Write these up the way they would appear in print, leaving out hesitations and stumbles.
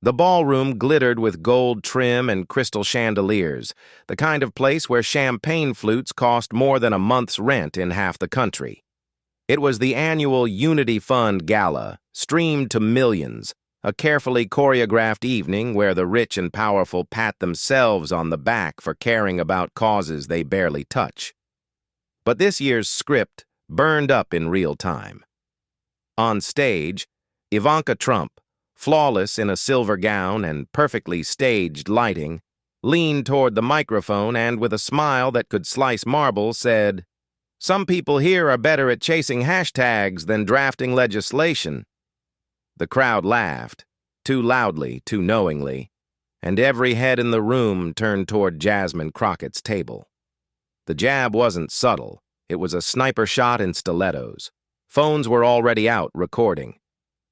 The ballroom glittered with gold trim and crystal chandeliers, the kind of place where champagne flutes cost more than a month's rent in half the country. It was the annual Unity Fund Gala, streamed to millions, a carefully choreographed evening where the rich and powerful pat themselves on the back for caring about causes they barely touch. But this year's script burned up in real time. On stage, Ivanka Trump, flawless in a silver gown and perfectly staged lighting, leaned toward the microphone and, with a smile that could slice marble, said, "Some people here are better at chasing hashtags than drafting legislation." The crowd laughed, too loudly, too knowingly, and every head in the room turned toward Jasmine Crockett's table. The jab wasn't subtle. It was a sniper shot in stilettos. Phones were already out, recording.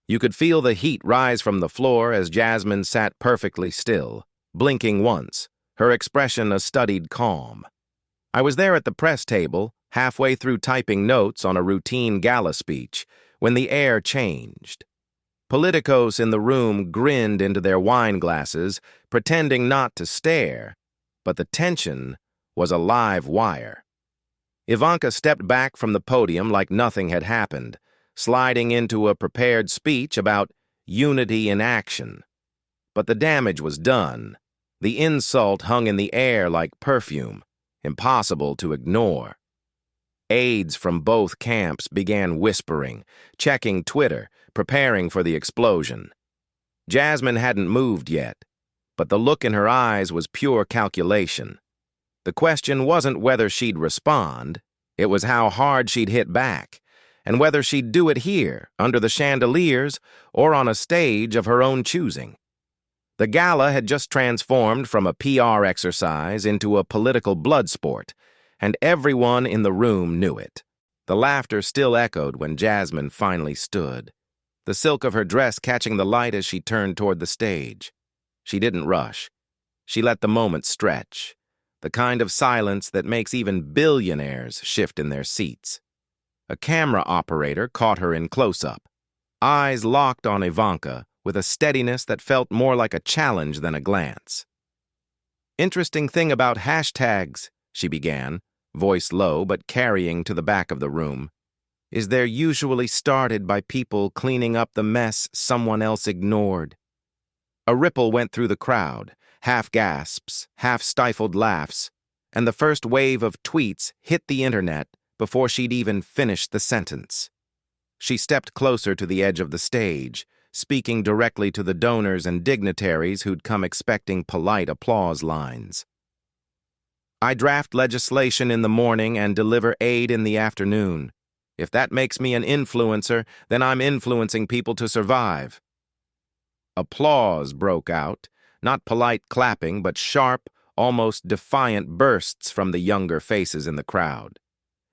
You could feel the heat rise from the floor as Jasmine sat perfectly still, blinking once, her expression a studied calm. I was there at the press table, halfway through typing notes on a routine gala speech, when the air changed. Politicos in the room grinned into their wine glasses, pretending not to stare, but the tension was a live wire. Ivanka stepped back from the podium like nothing had happened, sliding into a prepared speech about unity in action. But the damage was done. The insult hung in the air like perfume, impossible to ignore. Aides from both camps began whispering, checking Twitter, preparing for the explosion. Jasmine hadn't moved yet, but the look in her eyes was pure calculation. The question wasn't whether she'd respond, it was how hard she'd hit back, and whether she'd do it here, under the chandeliers, or on a stage of her own choosing. The gala had just transformed from a PR exercise into a political blood sport, and everyone in the room knew it. The laughter still echoed when Jasmine finally stood, the silk of her dress catching the light as she turned toward the stage. She didn't rush. She let the moment stretch, the kind of silence that makes even billionaires shift in their seats. A camera operator caught her in close-up, eyes locked on Ivanka with a steadiness that felt more like a challenge than a glance. "Interesting thing about hashtags," she began, voice low but carrying to the back of the room, "is they're usually started by people cleaning up the mess someone else ignored." A ripple went through the crowd, half gasps, half stifled laughs, and the first wave of tweets hit the internet before she'd even finished the sentence. She stepped closer to the edge of the stage, speaking directly to the donors and dignitaries who'd come expecting polite applause lines. "I draft legislation in the morning and deliver aid in the afternoon. If that makes me an influencer, then I'm influencing people to survive." Applause broke out, not polite clapping, but sharp, almost defiant bursts from the younger faces in the crowd.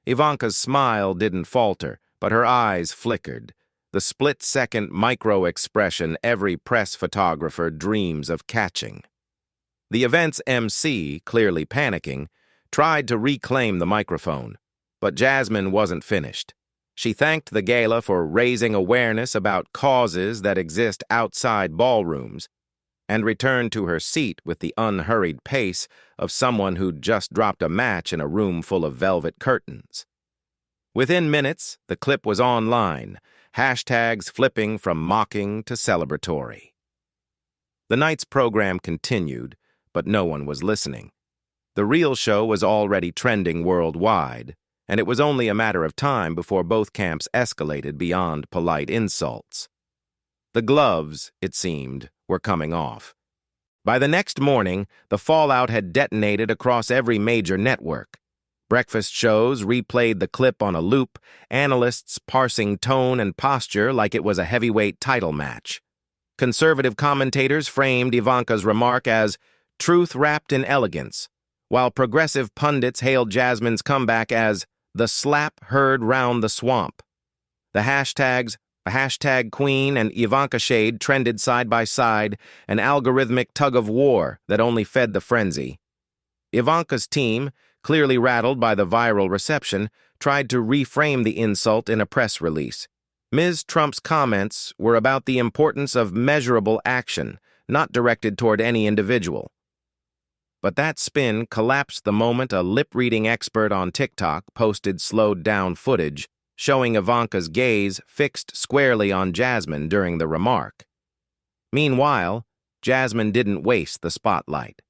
Ivanka's smile didn't falter, but her eyes flickered, the split-second micro-expression every press photographer dreams of catching. The event's MC, clearly panicking, tried to reclaim the microphone, but Jasmine wasn't finished. She thanked the gala for raising awareness about causes that exist outside ballrooms, and returned to her seat with the unhurried pace of someone who'd just dropped a match in a room full of velvet curtains. Within minutes, the clip was online, hashtags flipping from mocking to celebratory. The night's program continued, but no one was listening. The real show was already trending worldwide, and it was only a matter of time before both camps escalated beyond polite insults. The gloves, it seemed, were coming off. By the next morning, the fallout had detonated across every major network. Breakfast shows replayed the clip on a loop, analysts parsing tone and posture like it was a heavyweight title match. Conservative commentators framed Ivanka's remark as truth wrapped in elegance, while progressive pundits hailed Jasmine's comeback as the slap heard round the swamp. The hashtags, hashtag Queen and Ivanka Shade trended side by side, an algorithmic tug-of-war that only fed the frenzy. Ivanka's team, clearly rattled by the viral reception, tried to reframe the insult in a press release. Ms. Trump's comments were about the importance of measurable action, not directed toward any individual. But that spin collapsed the moment a lip-reading expert on TikTok posted slowed-down footage showing Ivanka's gaze fixed squarely on Jasmine during the remark. Meanwhile, Jasmine didn't waste the spotlight.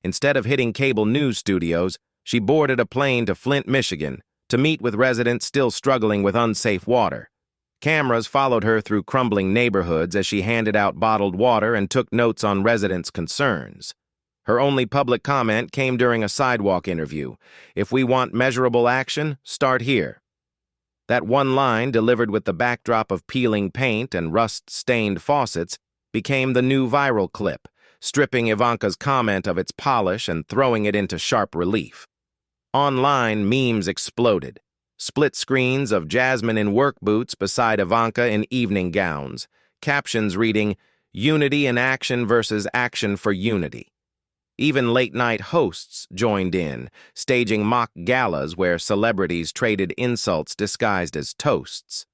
Instead of hitting cable news studios, she boarded a plane to Flint, Michigan, to meet with residents still struggling with unsafe water. Cameras followed her through crumbling neighborhoods as she handed out bottled water and took notes on residents' concerns. Her only public comment came during a sidewalk interview. "If we want measurable action, start here." That one line, delivered with the backdrop of peeling paint and rust-stained faucets, became the new viral clip, stripping Ivanka's comment of its polish and throwing it into sharp relief. Online, memes exploded. Split screens of Jasmine in work boots beside Ivanka in evening gowns, captions reading, "Unity in action versus action for unity." Even late-night hosts joined in, staging mock galas where celebrities traded insults disguised as toasts.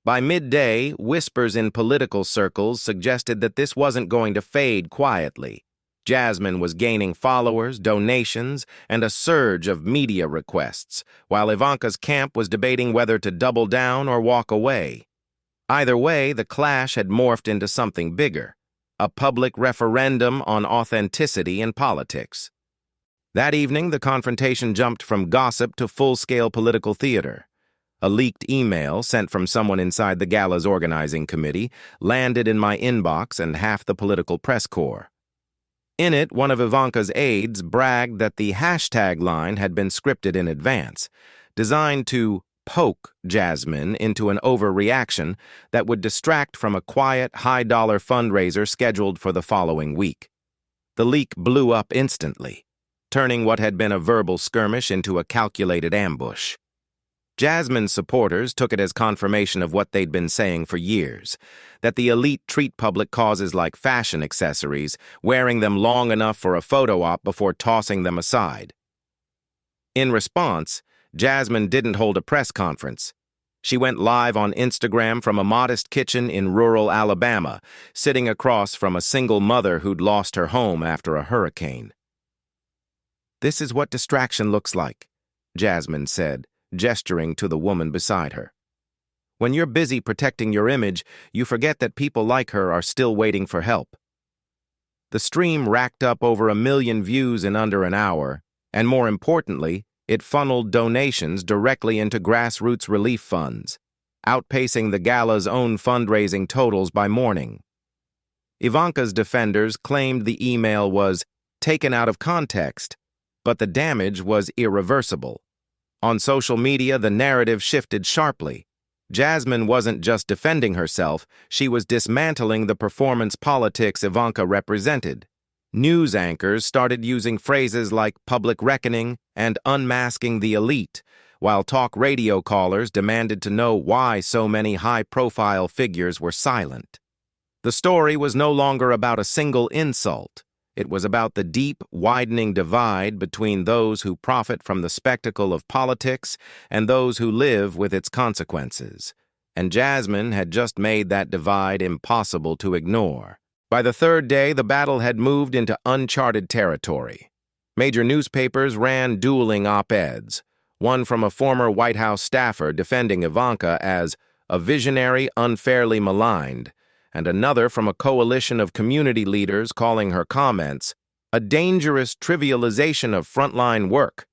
By midday, whispers in political circles suggested that this wasn't going to fade quietly. Jasmine was gaining followers, donations, and a surge of media requests, while Ivanka's camp was debating whether to double down or walk away. Either way, the clash had morphed into something bigger. A public referendum on authenticity in politics. That evening, the confrontation jumped from gossip to full-scale political theater. A leaked email sent from someone inside the gala's organizing committee landed in my inbox and half the political press corps. In it, one of Ivanka's aides bragged that the hashtag line had been scripted in advance, designed to poke Jasmine into an overreaction that would distract from a quiet, high-dollar fundraiser scheduled for the following week. The leak blew up instantly, turning what had been a verbal skirmish into a calculated ambush. Jasmine's supporters took it as confirmation of what they'd been saying for years, that the elite treat public causes like fashion accessories, wearing them long enough for a photo op before tossing them aside. In response, Jasmine didn't hold a press conference. She went live on Instagram from a modest kitchen in rural Alabama, sitting across from a single mother who'd lost her home after a hurricane. "This is what distraction looks like," Jasmine said, gesturing to the woman beside her. "When you're busy protecting your image, you forget that people like her are still waiting for help." The stream racked up over 1 million views in under an hour, and more importantly, it funneled donations directly into grassroots relief funds, outpacing the gala's own fundraising totals by morning. Ivanka's defenders claimed the email was taken out of context, but the damage was irreversible. On social media, the narrative shifted sharply. Jasmine wasn't just defending herself, she was dismantling the performance politics Ivanka represented. News anchors started using phrases like public reckoning and unmasking the elite, while talk radio callers demanded to know why so many high-profile figures were silent. The story was no longer about a single insult. It was about the deep, widening divide between those who profit from the spectacle of politics and those who live with its consequences. And Jasmine had just made that divide impossible to ignore. By the third day, the battle had moved into uncharted territory. Major newspapers ran dueling op-eds, one from a former White House staffer defending Ivanka as a visionary unfairly maligned, and another from a coalition of community leaders calling her comments a dangerous trivialization of frontline work.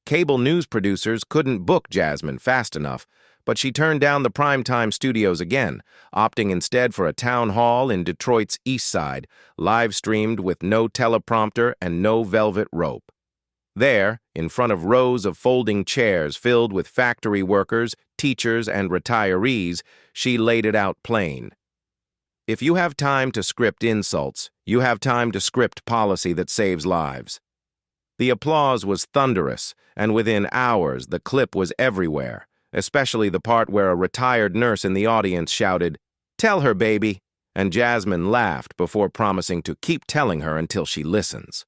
Cable news producers couldn't book Jasmine fast enough, but she turned down the primetime studios again, opting instead for a town hall in Detroit's East Side, live-streamed with no teleprompter and no velvet rope. There, in front of rows of folding chairs filled with factory workers, teachers, and retirees, she laid it out plain. If you have time to script insults, you have time to script policy that saves lives. The applause was thunderous, and within hours the clip was everywhere, especially the part where a retired nurse in the audience shouted, "Tell her, baby," and Jasmine laughed before promising to keep telling her until she listens.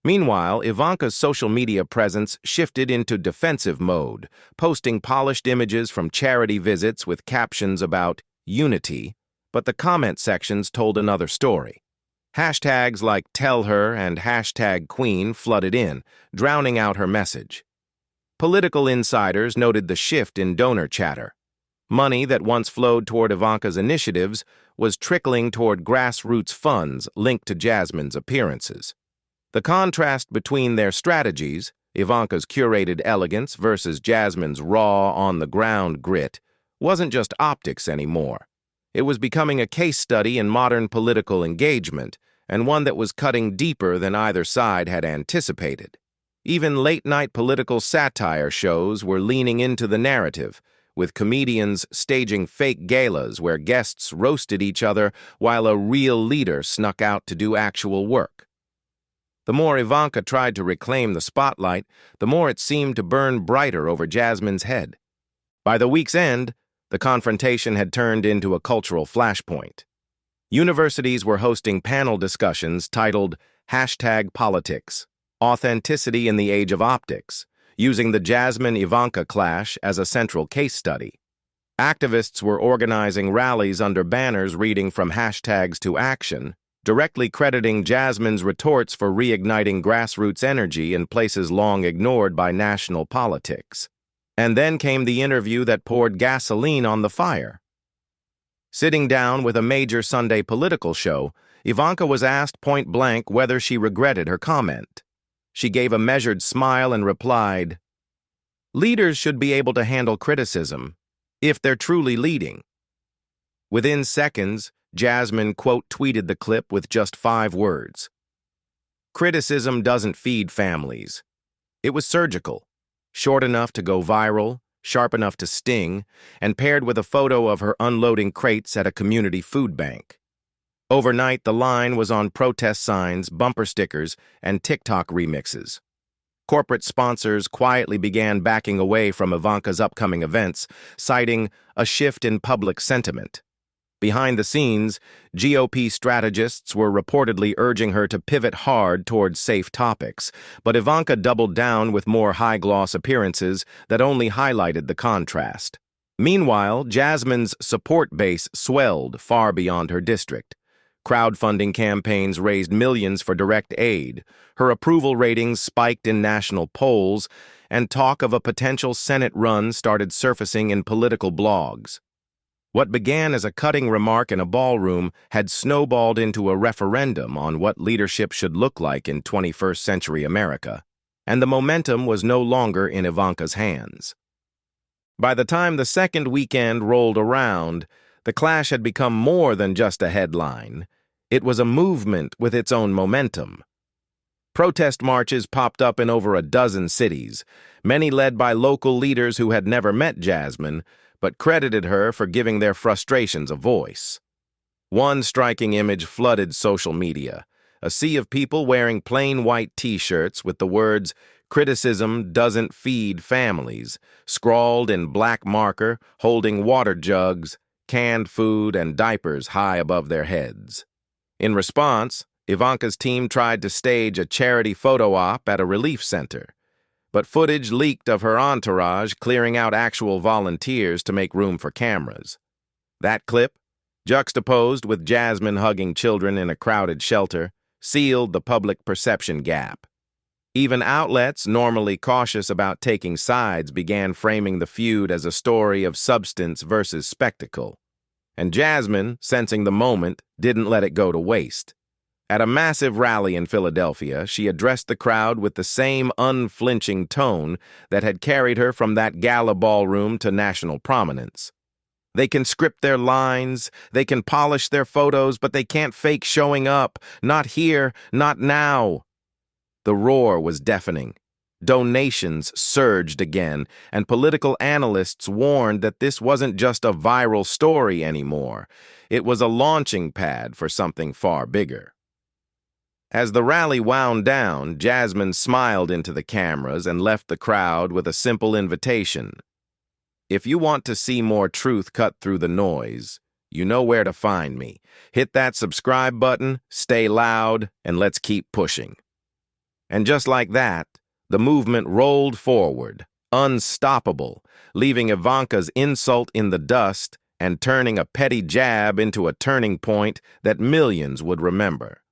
Meanwhile, Ivanka's social media presence shifted into defensive mode, posting polished images from charity visits with captions about unity, but the comment sections told another story. Hashtags like Tell Her and hashtag Queen flooded in, drowning out her message. Political insiders noted the shift in donor chatter. Money that once flowed toward Ivanka's initiatives was trickling toward grassroots funds linked to Jasmine's appearances. The contrast between their strategies, Ivanka's curated elegance versus Jasmine's raw, on-the-ground grit, wasn't just optics anymore. It was becoming a case study in modern political engagement, and one that was cutting deeper than either side had anticipated. Even late-night political satire shows were leaning into the narrative, with comedians staging fake galas where guests roasted each other while a real leader snuck out to do actual work. The more Ivanka tried to reclaim the spotlight, the more it seemed to burn brighter over Jasmine's head. By the week's end, the confrontation had turned into a cultural flashpoint. Universities were hosting panel discussions titled #Politics, Authenticity in the Age of Optics, using the Jasmine-Ivanka clash as a central case study. Activists were organizing rallies under banners reading from hashtags to action, directly crediting Jasmine's retorts for reigniting grassroots energy in places long ignored by national politics. And then came the interview that poured gasoline on the fire. Sitting down with a major Sunday political show, Ivanka was asked point-blank whether she regretted her comment. She gave a measured smile and replied, "Leaders should be able to handle criticism, if they're truly leading." Within seconds, Jasmine quote-tweeted the clip with just 5 words. "Criticism doesn't feed families." It was surgical, short enough to go viral, sharp enough to sting, and paired with a photo of her unloading crates at a community food bank. Overnight, the line was on protest signs, bumper stickers, and TikTok remixes. Corporate sponsors quietly began backing away from Ivanka's upcoming events, citing a shift in public sentiment. Behind the scenes, GOP strategists were reportedly urging her to pivot hard towards safe topics, but Ivanka doubled down with more high-gloss appearances that only highlighted the contrast. Meanwhile, Jasmine's support base swelled far beyond her district. Crowdfunding campaigns raised millions for direct aid, her approval ratings spiked in national polls, and talk of a potential Senate run started surfacing in political blogs. What began as a cutting remark in a ballroom had snowballed into a referendum on what leadership should look like in 21st century America, and the momentum was no longer in Ivanka's hands. By the time the second weekend rolled around, the clash had become more than just a headline. It was a movement with its own momentum. Protest marches popped up in over a dozen cities, many led by local leaders who had never met Jasmine, but credited her for giving their frustrations a voice. One striking image flooded social media, a sea of people wearing plain white t-shirts with the words, "Criticism doesn't feed families," scrawled in black marker, holding water jugs, canned food, and diapers high above their heads. In response, Ivanka's team tried to stage a charity photo op at a relief center, but footage leaked of her entourage clearing out actual volunteers to make room for cameras. That clip, juxtaposed with Jasmine hugging children in a crowded shelter, sealed the public perception gap. Even outlets normally cautious about taking sides began framing the feud as a story of substance versus spectacle. And Jasmine, sensing the moment, didn't let it go to waste. At a massive rally in Philadelphia, she addressed the crowd with the same unflinching tone that had carried her from that gala ballroom to national prominence. They can script their lines, they can polish their photos, but they can't fake showing up. Not here, not now. The roar was deafening. Donations surged again, and political analysts warned that this wasn't just a viral story anymore. It was a launching pad for something far bigger. As the rally wound down, Jasmine smiled into the cameras and left the crowd with a simple invitation. If you want to see more truth cut through the noise, you know where to find me. Hit that subscribe button, stay loud, and let's keep pushing. And just like that, the movement rolled forward, unstoppable, leaving Ivanka's insult in the dust and turning a petty jab into a turning point that millions would remember.